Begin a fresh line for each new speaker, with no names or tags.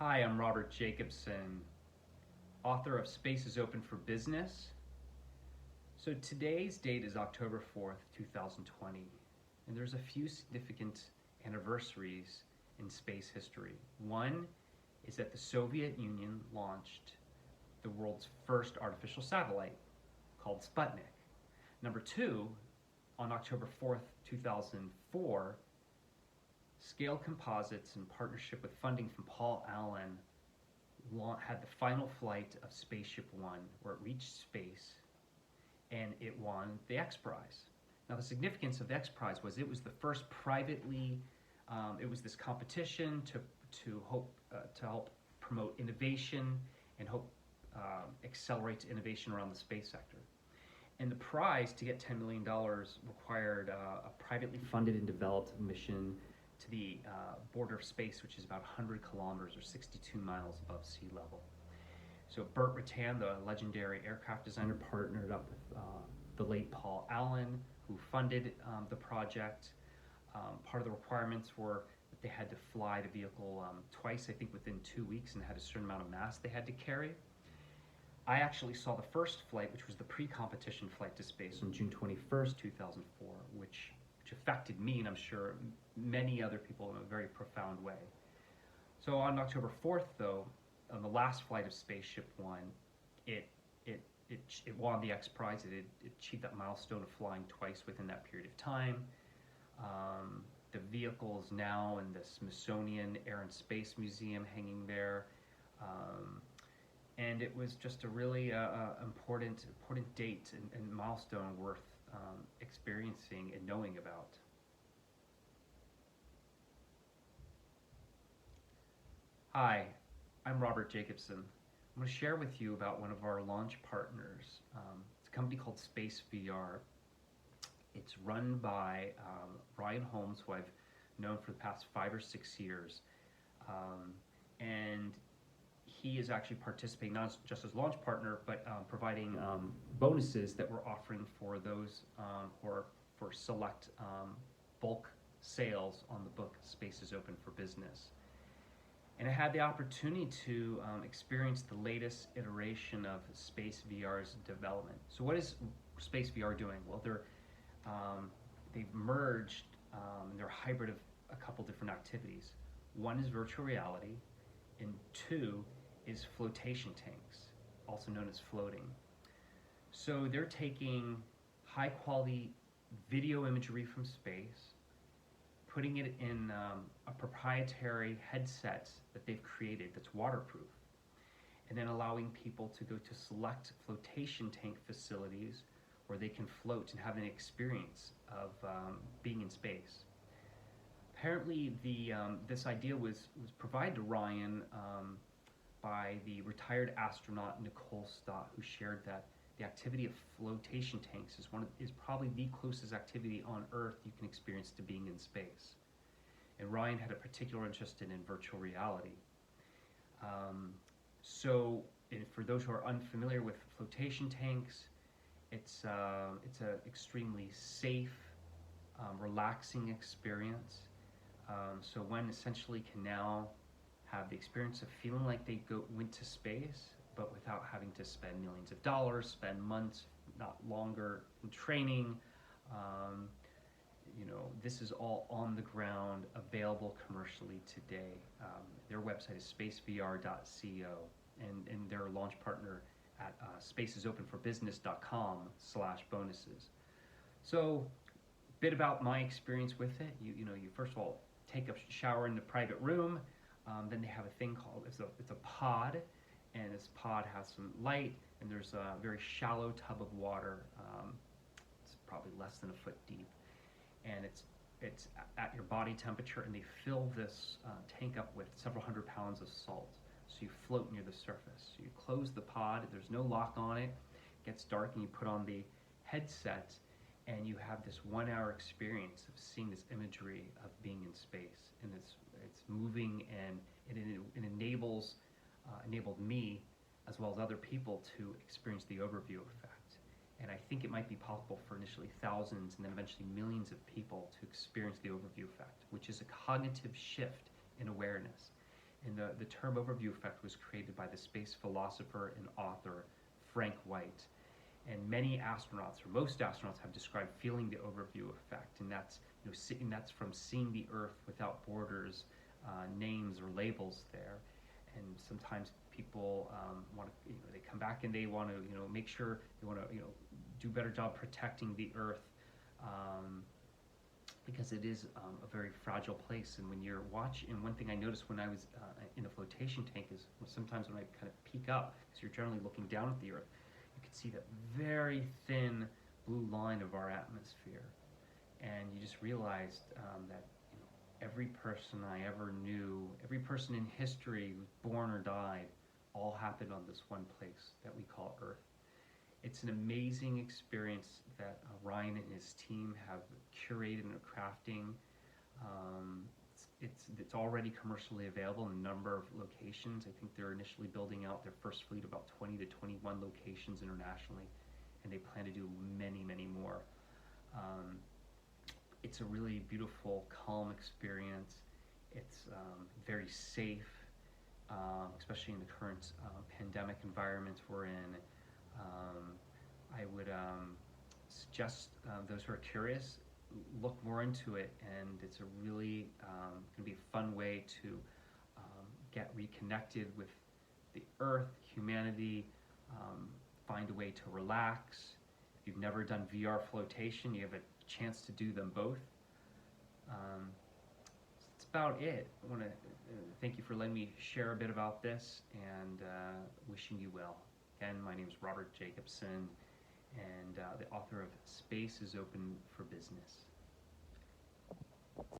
Hi, I'm Robert Jacobson, author of Space is Open for Business. So today's date is October 4th, 2020, and there's a few significant anniversaries in space history. One is that the Soviet Union launched the world's first artificial satellite called Sputnik. Number two, on October 4th, 2004, Scale Composites, in partnership with funding from Paul Allen, had the final flight of Spaceship One, where it reached space and it won the X Prize. Now, the significance of the X Prize was it was the first privately, it was this competition to help promote innovation and help accelerate innovation around the space sector. And the prize to get $10 million required a privately funded and developed mission to the border of space, which is about 100 kilometers or 62 miles above sea level. So Burt Rutan, the legendary aircraft designer, partnered up with the late Paul Allen, who funded the project. Part of the requirements were that they had to fly the vehicle twice, I think within 2 weeks, and had a certain amount of mass they had to carry. I actually saw the first flight, which was the pre-competition flight to space on June 21st, 2004, which affected me, and I'm sure many other people, in a very profound way. So on October 4th, though, on the last flight of Spaceship One, it won the X Prize. It achieved that milestone of flying twice within that period of time. The vehicle is now in the Smithsonian Air and Space Museum, hanging there. And it was just a really important date and milestone worth experiencing and knowing about. Hi, I'm Robert Jacobson. I'm going to share with you about one of our launch partners. It's a company called Space VR. It's run by Ryan Holmes, who I've known for the past 5 or 6 years. And he is actually participating not just as launch partner, but providing bonuses that we're offering for those who are for select bulk sales on the book Space is Open for Business. And I had the opportunity to experience the latest iteration of Space VR's development. So what is Space VR doing? Well, they've merged, they're a hybrid of a couple different activities. One is virtual reality, and two is flotation tanks, also known as floating. So they're taking high quality video imagery from space, putting it in a proprietary headset that they've created that's waterproof, and then allowing people to go to select flotation tank facilities where they can float and have an experience of being in space. Apparently, this idea was provided to Ryan by the retired astronaut Nicole Stott, who shared that the activity of flotation tanks is probably the closest activity on Earth you can experience to being in space. And Ryan had a particular interest in virtual reality. So for those who are unfamiliar with flotation tanks, it's an extremely safe, relaxing experience. So one essentially can now have the experience of feeling like they went to space, but without having to spend millions of dollars, spend months, not longer, in training. This is all on the ground, available commercially today. Their website is spacevr.co, and their launch partner at spacesopenforbusiness.com/bonuses. So, a bit about my experience with it. You first of all take a shower in the private room. Then they have a thing called, it's a pod, and this pod has some light, and there's a very shallow tub of water. It's probably less than a foot deep, and it's at your body temperature, and they fill this tank up with several hundred pounds of salt. So you float near the surface. So you close the pod, there's no lock on it, it gets dark, and you put on the headset, and you have this 1 hour experience of seeing this imagery of being in space. And it's moving, and it enabled me as well as other people to experience the overview effect. And I think it might be possible for initially thousands and then eventually millions of people to experience the overview effect, which is a cognitive shift in awareness. And the term overview effect was created by the space philosopher and author Frank White. And many astronauts, or most astronauts, have described feeling the overview effect, and that's from seeing the Earth without borders, names or labels there. And sometimes people want to, they come back and they want to, make sure they want to, do a better job protecting the Earth, because it is a very fragile place. And when you're watching, and one thing I noticed when I was in a flotation tank is sometimes when I kind of peek up, because you're generally looking down at the Earth, you can see that very thin blue line of our atmosphere, and you just realized that every person I ever knew, every person in history who's born or died, all happened on this one place that we call Earth. It's an amazing experience that Ryan and his team have curated and are crafting. It's already commercially available in a number of locations. I think they're initially building out their first fleet, about 20 to 21 locations internationally, and they plan to do many, many more. It's a really beautiful, calm experience. It's very safe, especially in the current pandemic environment we're in. I would suggest those who are curious look more into it, and it's a really going to be a fun way to get reconnected with the Earth, humanity, find a way to relax. If you've never done VR flotation, you have a chance to do them both. That's about it. I want to thank you for letting me share a bit about this, and wishing you well. Again, my name is Robert Jacobson, and the author of Space is Open for Business.